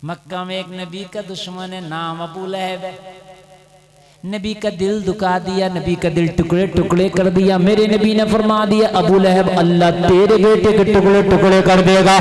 मक्का में एक नबी का दुश्मन है, नाम अबू लहब है। नबी का दिल दुखा दिया, नबी का दिल टुकड़े टुकड़े कर दिया। मेरे नबी ने फरमा दिया, अबू लहब अल्लाह तेरे बेटे के टुकड़े टुकड़े कर देगा।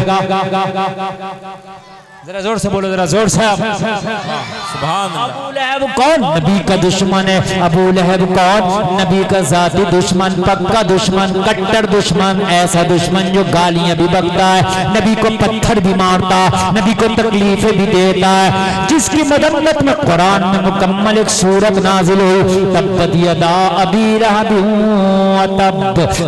जरा जोर से बोलो, जरा जोर से। सुभान अल्लाह। अबू लहब कौन? नबी का दुश्मन है। अबू लहब कौन? नबी का जाती दुश्मन, पक्का दुश्मन, कट्टर दुश्मन, ऐसा दुश्मन जो गालियां भी बकता है, नबी को पत्थर भी मारता, नबी को तकलीफें भी देता है, जिसकी मदम्मत में कुरान में मुकम्मल एक सूरत नाजिल हुई, तब्बत यदा अबी लहब तब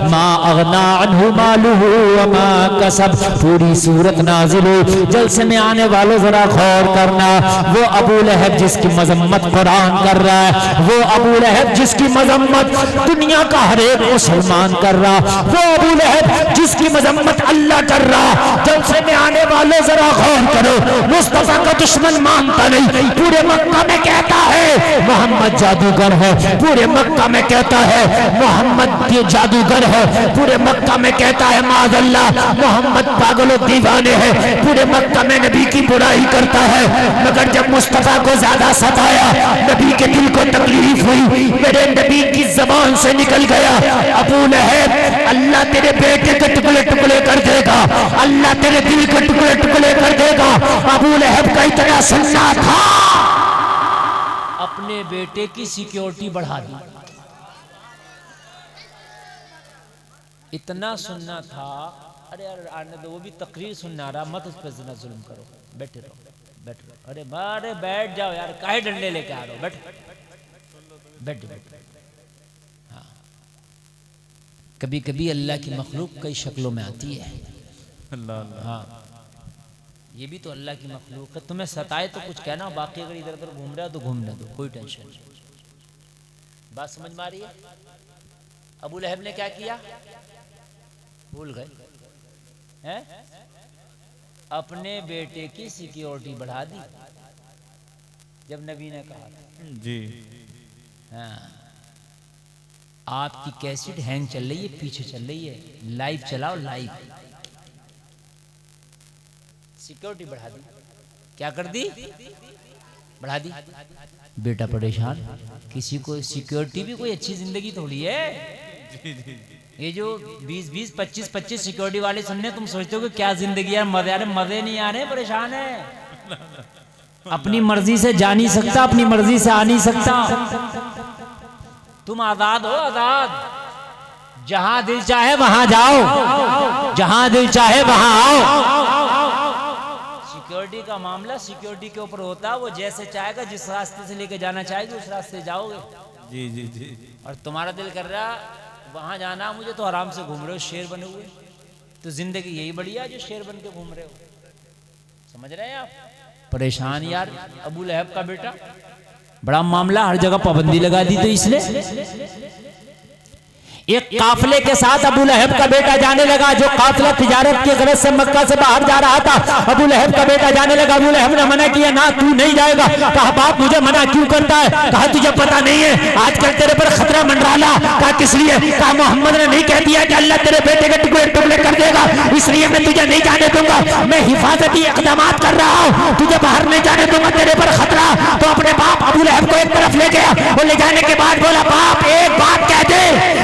मा अगना अन्हु मालुहु व मा कसब, पूरी सूरत नाजिल हुई। जलसे में आने वालों जरा गौर करना, वो अबू लहब जिसकी मजम्मत कुरान कर रहा है, वो अबू लहब जिसकी मजम्मत दुनिया का हर एक मुसलमान कर रहा, वो अबू लहब जिसकी मजम्मत अल्लाह कर रहा। जलसे में आने वालों जरा गौर करो, मुस्तफा का दुश्मन मानता नहीं, पूरे मक्का में कहता है मोहम्मद जादूगर है, पूरे मक्का में कहता है मोहम्मद ये जादूगर है, पूरे मक्का में कहता है माज़अल्लाह मोहम्मद पागलों दीवाने हैं, पूरे मक्का में नबी की बुराई करता है। मगर जब मुस्तफा को ज्यादा सताया, नबी के दिल को तकलीफ हुई, मेरे नबी की जबान से निकल गया, अबू लहब अल्लाह तेरे बेटे के टुकड़े टुकड़े कर देगा, अल्लाह तेरे दिल के टुकड़े टुकड़े कर देगा। अबू लहब का इतना सुनना था, अपने बेटे की सिक्योरिटी बढ़ा दी। इतना सुनना था, अरे यार आने दो, वो भी तकरीर सुनना रहा, मत उस पर जना जुल्म करो, बैठे रहो, बैठ रहो। अरे बारे बैठ जाओ यार, काहे डंडे लेके आ रहे हो, बैठ बैठ बैठ। हाँ, कभी कभी अल्लाह की मखलूक कई शक्लों में आती है। अल्लाह, हाँ, ये भी तो अल्लाह की मखलूक है। तुम्हें सताए तो कुछ कहना, बाकी अगर इधर उधर घूम रहा है तो घूमने दो, कोई टेंशन नहीं। बात समझ में आ रही है? अबू लहब ने क्या किया? भूल गए हैं? अपने बेटे की सिक्योरिटी बढ़ा दी जब नबी ने कहा जी। हाँ, आपकी कैसेट हैंग चल रही है, पीछे चल रही है, लाइव चलाओ, लाइव। सिक्योरिटी बढ़ा दी। क्या कर दी? बढ़ा दी। बेटा परेशान, किसी को सिक्योरिटी भी कोई अच्छी जिंदगी थोड़ी है। ये जो 20-20, 25-25 सिक्योरिटी वाले सुनने, तुम सोचते हो कि क्या जिंदगी है, मजे आ रहे, मजे नहीं आ रहे, परेशान है। अपनी मर्जी से जा नहीं सकता, अपनी मर्जी से आ नहीं सकता। तुम आजाद हो, आजाद, जहां दिल चाहे वहां जाओ, जहां दिल चाहे वहां आओ। सिक्योरिटी का मामला सिक्योरिटी के ऊपर होता है, वो जैसे चाहेगा, जिस रास्ते से लेके जाना चाहेगी उस रास्ते से जाओगे। जी जी जी। और तुम्हारा दिल कर रहा वहां जाना, मुझे तो आराम से घूम रहे हो शेर बने हुए, तो जिंदगी यही बढ़िया जो शेर बन के घूम रहे हो। समझ रहे हैं आप? परेशान यार, अबू लहब का बेटा, बड़ा मामला, हर जगह पाबंदी लगा दी। तो इसलिए एक काफले के साथ अबू लहब का बेटा जाने लगा, जो काफिला तिजारत की गरज से मक्का से बाहर जा रहा था। अबू लहब का बेटा जाने लगा। अबू लहब ने मना किया, ना तू नहीं जाएगा। कहा बाप मुझे मना क्यों करता है? कहा तुझे पता नहीं है आजकल तेरे पर खतरा मंडराला। कहा किस लिए? कहा मोहम्मद ने नहीं कह दिया कि अल्लाह तेरे बेटे के टुकड़े टुकड़े कर देगा, इसलिए मैं तुझे नहीं जाने दूंगा। मैं हिफाजती इक़दाम कर रहा हूँ, तुझे बाहर नहीं जाने दूंगा, तेरे पर खतरा। तो अपने बाप अबू लहब को एक तरफ ले गया और ले जाने के बाद बोला, बाप एक बात कह दे,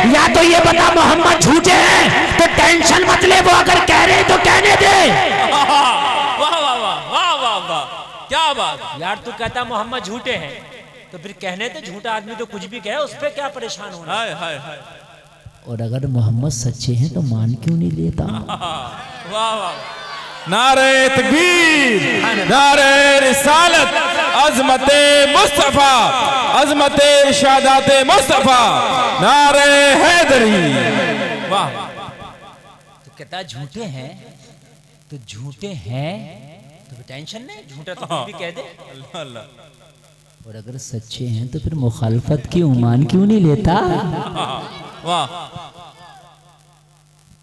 या तो ये बता मोहम्मद झूठे हैं तो टेंशन मत ले, वो अगर कह रहे तो कहने दे। वाह वाह वाह वाह वाह वाह, क्या बात यार, तू कहता मोहम्मद झूठे हैं तो फिर कहने दे, झूठा आदमी तो कुछ भी कहे, उस पे क्या परेशान होना। हाय हाय हाय। और अगर मोहम्मद सच्चे हैं तो मान क्यों नहीं लेता? वाह वाह, नारे तकबीर, नारे रिसालत, अज़मते मुस्तफा, अज़मते इरशादाते मुस्तफा, नारे हैदरी। वाह। तो कहता झूठे हैं तो झूठे हैं तो टेंशन नहीं, झूठा तो कुछ भी कह दे। अल्लाह अल्लाह। और अगर सच्चे हैं तो फिर मुखालफत की उमान क्यों नहीं लेता? वाह।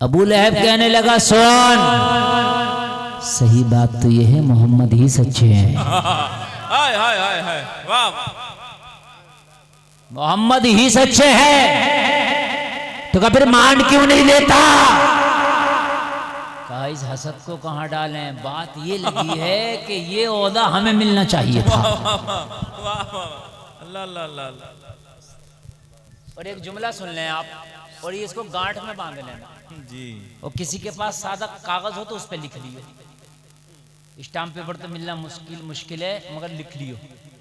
अबू लहब कहने लगा, सुन, सही बात तो यह है मोहम्मद ही सच्चे हैं। हाय हाय हाय हाय, वाह, मोहम्मद ही सच्चे हैं, तो फिर मान क्यों नहीं लेता? कहा भाई इस हसद को कहाँ डालें, बात ये लगी है कि ये ओहदा हमें मिलना चाहिए था। वाह वाह अल्लाह अल्लाह अल्लाह। और एक जुमला सुन लें आप, और ये इसको गांठ में बांध लेना जी। और किसी के पास सादा कागज हो तो उस पर लिख लियो। स्टाम्प पेपर तो मिलना मुश्किल है, मगर लिख लियो।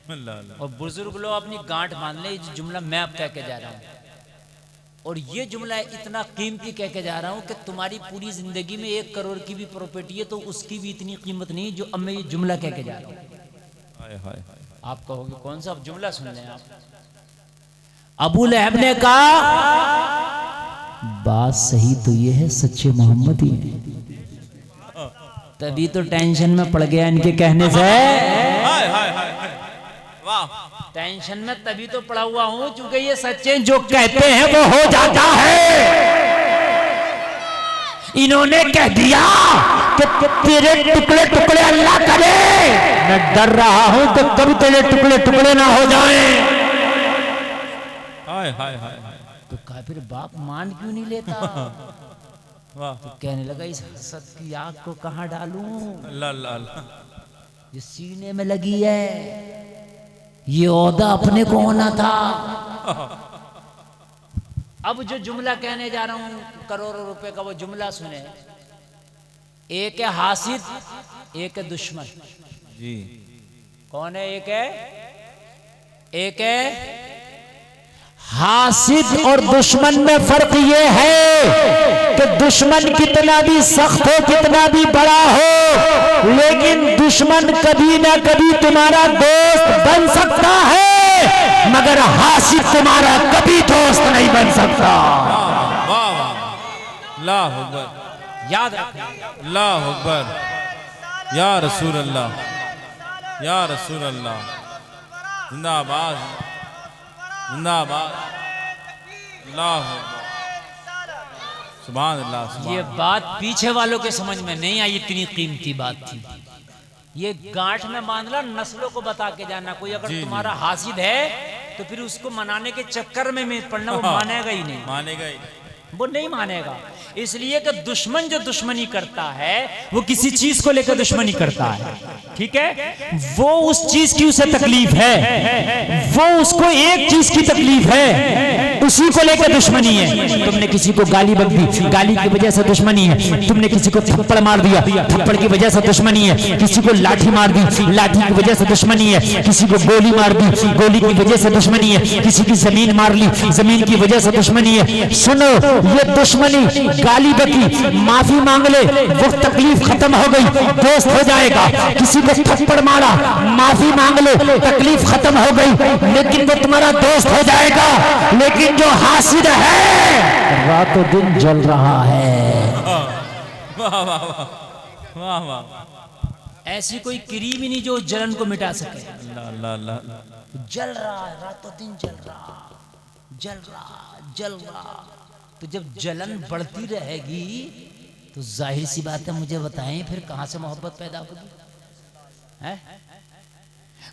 अल्लाह अल्लाह। और बुजुर्ग लोग अपनी गांठ बांध ले, ये जुमला मैं अब कह के जा रहा हूँ। और ये जुमला इतना कीमती कह के जा रहा हूँ कि तुम्हारी पूरी जिंदगी में 1 करोड़ की भी प्रॉपर्टी है तो उसकी भी इतनी कीमत नहीं जो अब मैं ये जुमला कह के जा रहा हूँ। हाय हाय हाय। आप कहोगे कौन सा, अब जुमला सुन लें आप। अबू लहब ने कहा बात सही तो ये है, सच्चे मोहम्मद ही हैं। तभी तो टेंशन में पड़ गया इनके कहने से। हाय हाय हाय वाह। टेंशन में तभी तो पड़ा हुआ हूं क्योंकि ये सच्चे जो कहते हैं वो हो जाता है। इन्होंने कह दिया कि तेरे टुकड़े टुकड़े अल्लाह करे, मैं डर रहा हूं कि कभी तेरे टुकड़े टुकड़े ना हो जाएं। हाय हाय हाय। तो काफिर बाप मान क्यों नहीं लेता? वाह। तो कहने लगा इस हसद की आग को कहां डालूं, अल्लाह अल्लाह अल्लाह। ये सीने में लगी है, ये ओहदा अपने को होना था। अब जो जुमला कहने जा रहा हूं करोड़ों रुपए का, वो जुमला सुने। एक है हासिद, एक है दुश्मन। जी। कौन है? एक है हासिद। और दुश्मन में फर्क ये है कि दुश्मन कितना भी सख्त हो, कितना भी बड़ा हो, लेकिन दुश्मन कभी ना कभी तुम्हारा दोस्त बन सकता है, मगर हासिद तुम्हारा कभी दोस्त नहीं बन सकता। वाह वाह। अल्लाह अकबर। याद रखना। अल्लाह अकबर। या रसूल अल्लाह, या रसूल अल्लाह। जिंदाबाद जिंदाबाद। अल्लाह सुभान अल्लाह सुभान। ये बात पीछे वालों के समझ में नहीं आई, इतनी कीमती बात थी। ये गांठ में बांध लो, नस्लों को बता के जाना। कोई अगर जी, तुम्हारा हासिद है तो फिर उसको मनाने के चक्कर में पड़ना, वो मानेगा ही नहीं। मानेगा ही। वो नहीं मानेगा। इसलिए कि दुश्मन जो दुश्मनी करता है वो किसी चीज को लेकर दुश्मनी करता है, ठीक है? वो उस चीज की उसे तकलीफ है, वो उसको एक चीज की तकलीफ है, उसी को लेकर दुश्मनी है। तुमने किसी को गाली बक दी, गाली की वजह से दुश्मनी है। तुमने किसी को थप्पड़ मार दिया, थप्पड़ की वजह से दुश्मनी है। किसी को लाठी मार दी, लाठी की वजह से दुश्मनी है। किसी को गोली मार दी, गोली की वजह से दुश्मनी है। किसी की जमीन मार ली, जमीन की वजह से दुश्मनी है। सुनो, ये दुश्मनी गाली बकी, माफी मांग ले, वो तकलीफ खत्म हो गई, दोस्त हो जाएगा। किसी को थप्पड़ मारा, माफी मांग ले, तकलीफ खत्म हो गई, लेकिन वो तुम्हारा दोस्त हो जाएगा। लेकिन जो हासिद है रातों दिन जल रहा है। वाह वाह वाह वाह। ऐसी कोई क्रीम ही नहीं जो जलन को मिटा सके। अल्लाह अल्लाह अल्लाह। जल रहा है, रातों दिन जल रहा, जल रहा, जल रहा। तो जब जलन बढ़ती रहेगी तो जाहिर सी बात है, मुझे बताएं फिर कहां से मोहब्बत पैदा होगी? है?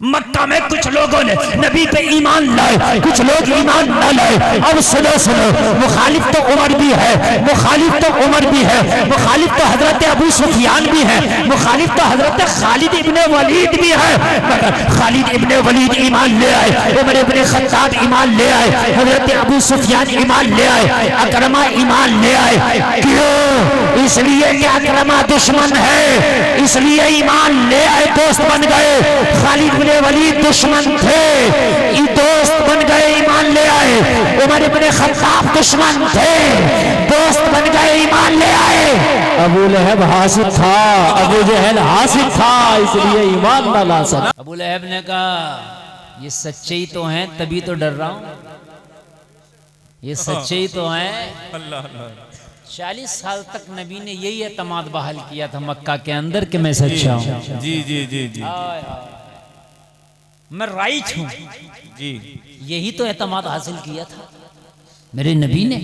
मक्का में कुछ लोगों ने नबी पे ईमान लाए, कुछ लोग ईमान न लाए। अब सुनो सुनो, मुखालिफ तो उमर भी है, मुखालिफ तो उमर भी है, मुखालिफ तो हजरत अबू सुफियान भी है, मुखालिफ तो हजरत खालिद इब्ने वलीद भी है। मगर खालिद इब्ने वलीद ईमान ले आए, उमर इब्ने खत्ताब ईमान ले आए, हजरत अबू सुफियान ईमान ले आए, अकरमा ईमान ले आए। क्यों? इसलिए कि अकरमा दुश्मन है, इसलिए ईमान ले आए, दोस्त बन गए। खालिद इब्ने वलीद दुश्मन थे, ये दोस्त बन गए, ईमान ले आए। उमर इब्ने खत्ताब दुश्मन थे, दोस्त बन गए, ईमान ले आए। अबू लहब हासिद था, अबू जहल हासिद था, इसलिए ईमान न ला सका। अबू लहब ने कहा ये सच्चे ही तो हैं, तभी तो डर रहा हूं। ये सच्चे ही तो हैं। अल्लाह अल्लाह। 40 साल तक नबी ने यही एतमाद बहाल किया था मक्का के अंदर कि मैं सच्चा हूं। जी जी जी जी मैं राइट हूं जी। यही तो एतमाद हासिल किया था मेरे नबी ने।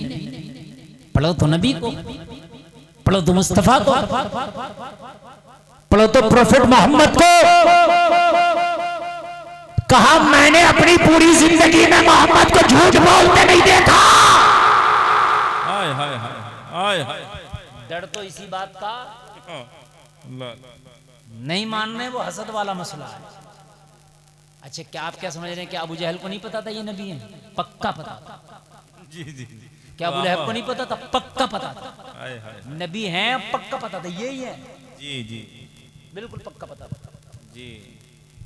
पढ़ो तो नबी को, पढ़ो तो मुस्तफा को, पढ़ो तो प्रोफेट मोहम्मद को। कहा मैंने अपनी पूरी जिंदगी में मोहम्मद को झूठ बोलते नहीं देखा। हाय हाय हाय हाय हाय। डर तो इसी बात का नहीं मान रहे, वो हसद वाला मसला है। अच्छा, क्या आप क्या समझ रहे हैं कि अबू जहल को नहीं पता था ये नबी है? पक्का पता था। जी जी। क्या अबू लहब को नहीं पता था? पक्का पता था। हाय हाय। नबी हैं, पक्का पता था यही है। जी जी बिल्कुल पक्का पता था। जी।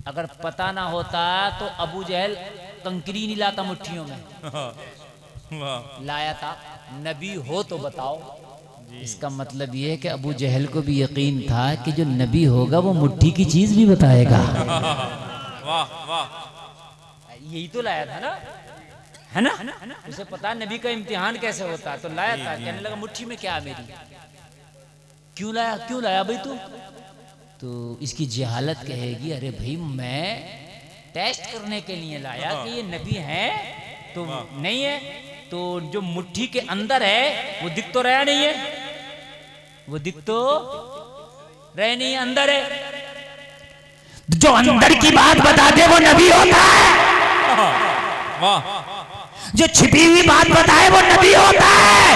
अगर पता ना होता तो अबू जहल कंकरी नहीं लाता मुट्ठियों में, वाह। लाया था। नबी हो तो बताओ। इसका मतलब ये है कि अबू जहल को भी यकीन था कि जो नबी होगा वो मुट्ठी की चीज भी बताएगा। वाह वाह। यही तो लाया था ना, है ना? उसे पता नबी का इम्तिहान कैसे होता है, तो लाया था। कहने लगा मुट्ठी में क्या है मेरी? क्यों लाया भाई तू? तो इसकी जहालत कहेगी, अरे भाई मैं टेस्ट करने के लिए लाया कि ये नबी है तो नहीं है। तो जो मुट्ठी के अंदर है वो दिख तो रहा नहीं है, वो दिख तो रहे नहीं, अंदर है। जो अंदर की बात बता दे वो नबी होता है। वाह। जो छिपी हुई बात बताए वो नबी होता है।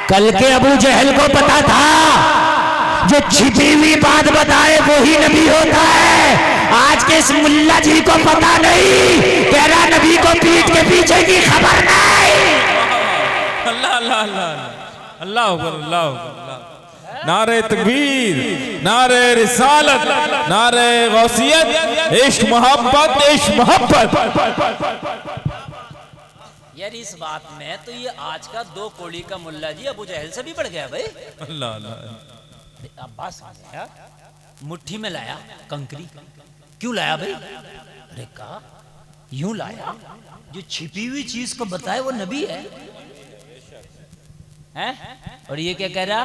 कल के अबू जहल को पता था जो छिपी हुई बात बताए वो ही नबी होता है। आज के इस मुल्ला जी को पता नहीं, कह रहा नबी को पीठ के पीछे की खबर नहीं। अल्लाह अल्लाह अल्लाह अल्लाह अल्लाह। नारे तकबीर, नारे रिसालत, नारे गौसियत, इश्क मोहब्बत, इश्क मोहब्बत। यार इस बात में तो ये आज का 2 कोड़ी का मुल्ला जी अबू जहल से भी बढ़ गया भाई। अल्लाह अल्लाह। अब्बास आया, मुट्ठी में लाया कंकरी। क्यों लाया भाई? अरे कहा यूं लाया, जो छिपी हुई चीज को बताए वो नबी है। और ये क्या कह रहा?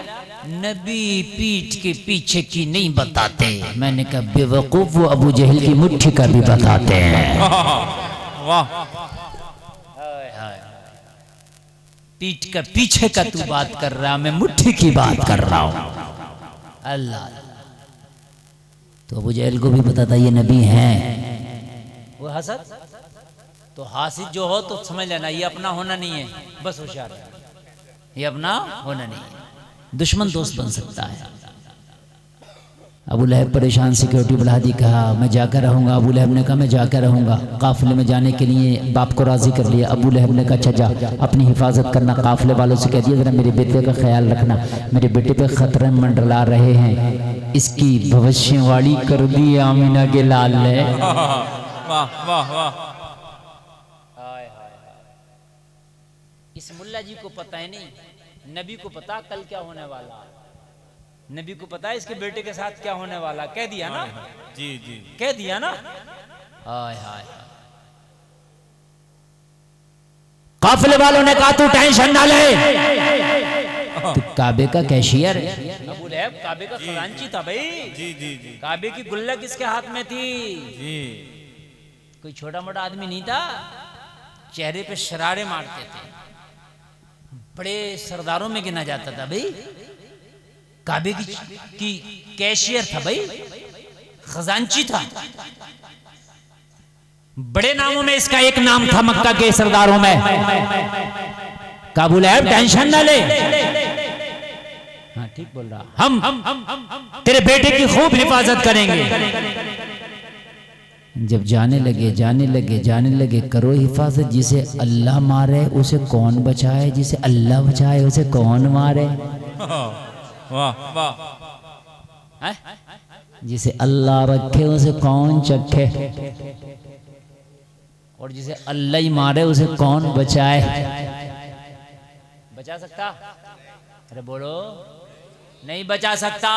नबी पीठ के पीछे की नहीं बताते। मैंने कहा बेवकूफ, वो अबू जहल की मुट्ठी का भी बताते हैं। वाह। पीठ का पीछे का तू बात कर रहा, मैं मुट्ठी की बात कर रहा हूं। अल्लाह। तो अबू जहल को भी पता था ये नबी हैं। वो हसद तो हासिद जो हो तो समझ लेना ये अपना होना नहीं है, बस होशियार है, ये अपना होना नहीं है। दुश्मन दोस्त बन सकता है। अबू लहब परेशान, सिक्योरिटी बढ़ा दी, कहा मैं जाकर रहूंगा। अबू लहब ने कहा मैं जाकर रहूंगा। काफिले में जाने के लिए बाप को राजी कर लिया। अबू लहब ने कहा अच्छा जा, अपनी हिफाजत करना। काफिले वालों से कह दिया जरा मेरे बेटे का ख्याल रखना, मेरे बेटे पे खतरे मंडरा रहे हैं। इसकी भविष्यवाणी कर दी आमीना के लाल ने। वाह वाह वाह। इस मुल्ला जी को पता है नहीं, नबी को पता कल क्या होने वाला, नबी को पता है इसके बेटे के साथ क्या होने वाला। कह दिया ना? जी जी। कह दिया ना? हाय हाय। काफिले वालों ने कहा तू टेंशन ना ले, तू काबे का कैशियर है। अबू लहब काबे का खजांची था भाई। जी जी जी। काबे की गुल्लक इसके हाथ में थी। जी। कोई छोटा मोटा आदमी नहीं था। चेहरे पे शरारे मारते थे, बड़े सरदारों में गिना जाता था भाई। काबे की कैशियर था भाई, खजांची था। बड़े नामों में इसका एक नाम था मक्का के सरदारों में। काबुल है, टेंशन ना ले। हाँ ठीक बोल रहा। हम तेरे बेटे की खूब हिफाजत करेंगे। जब जाने लगे करो हिफाजत। जिसे अल्लाह मारे उसे कौन बचाए, जिसे अल्लाह बचाए उसे कौन मारे। वाह वाह। जिसे अल्लाह रखे उसे कौन चखे, और जिसे अल्लाह ही मारे उसे कौन बचाए। बचा सकता? अरे बोलो, नहीं बचा सकता।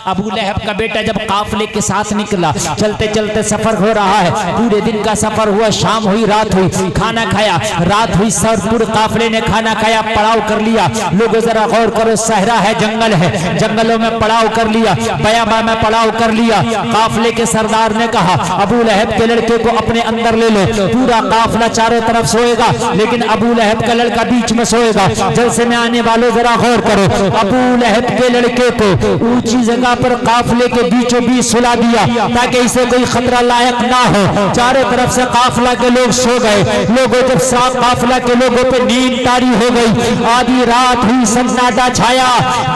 अबू लहब का बेटा जब काफिले के साथ निकला, चलते चलते सफर हो रहा है, पूरे दिन का सफर हुआ, शाम हुई, रात हुई, खाना खाया, रात हुई, सब पूरे काफिले ने खाना खाया, पड़ाव कर लिया। लोगों जरा गौर करो, सहरा है, जंगल है, जंगलों में पड़ाव कर लिया, बयाबा में पड़ाव कर लिया। काफिले के सरदार ने कहा अबू लहब के लड़के को अपने अंदर ले लो। पूरा काफिला चारों तरफ सोएगा, लेकिन अबू लहब का लड़का बीच में सोएगा। जलसे में आने वालों जरा गौर करो, अबू लहब के लड़के को ऊंची जगह पर काफले के बीचों बीच सुला दिया ताकि इसे कोई खतरा लायक ना हो। चारों तरफ से काफला के लोग सो गए। लोगों जब साफ काफला के लोगों पे नींद तारी हो गई, आधी रात हुई, सन्नाटा छाया।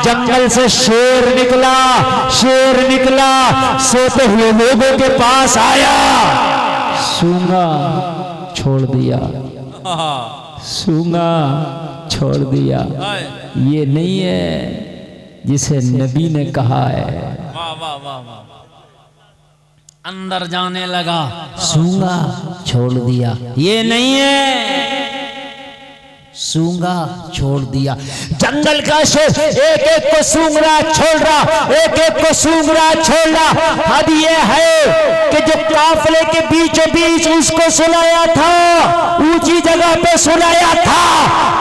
जंगल से शेर निकला, शेर निकला, सोते हुए लोगों के पास आया। सूंगा छोड़ दिया, सूंगा छोड़ दिया। ये नहीं है जिसे नबी ने कहा है। वाह वाह वाह वाह। अंदर जाने लगा, सूंगा छोड़ दिया। ये नहीं है, सूंगा छोड़ दिया। जंगल का शेर एक एक को सूंघ रहा, छोड़ रहा, एक एक को सूंघ रहा, छोड़ रहा। अब ये है कि जो काफले के बीचों बीच उसको सुलाया था, ऊंची जगह पे सुलाया था,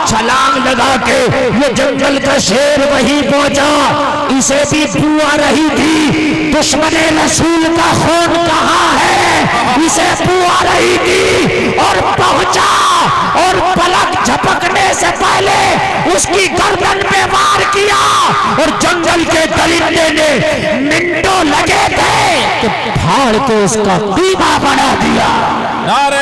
छलांग लगा के ये जंगल का शेर वहीं पहुंचा। इसे भी बू आ रही थी, दुश्मने रसूल का खून कहाँ है, इसे बू आ रही थी और पहुंचा और पलक झपकने से पहले उसकी गर्दन पे वार किया और जंगल के दरिंदे ने मिनटों लगे थे कि फाड़ के उसका कीमा बना दिया। नारे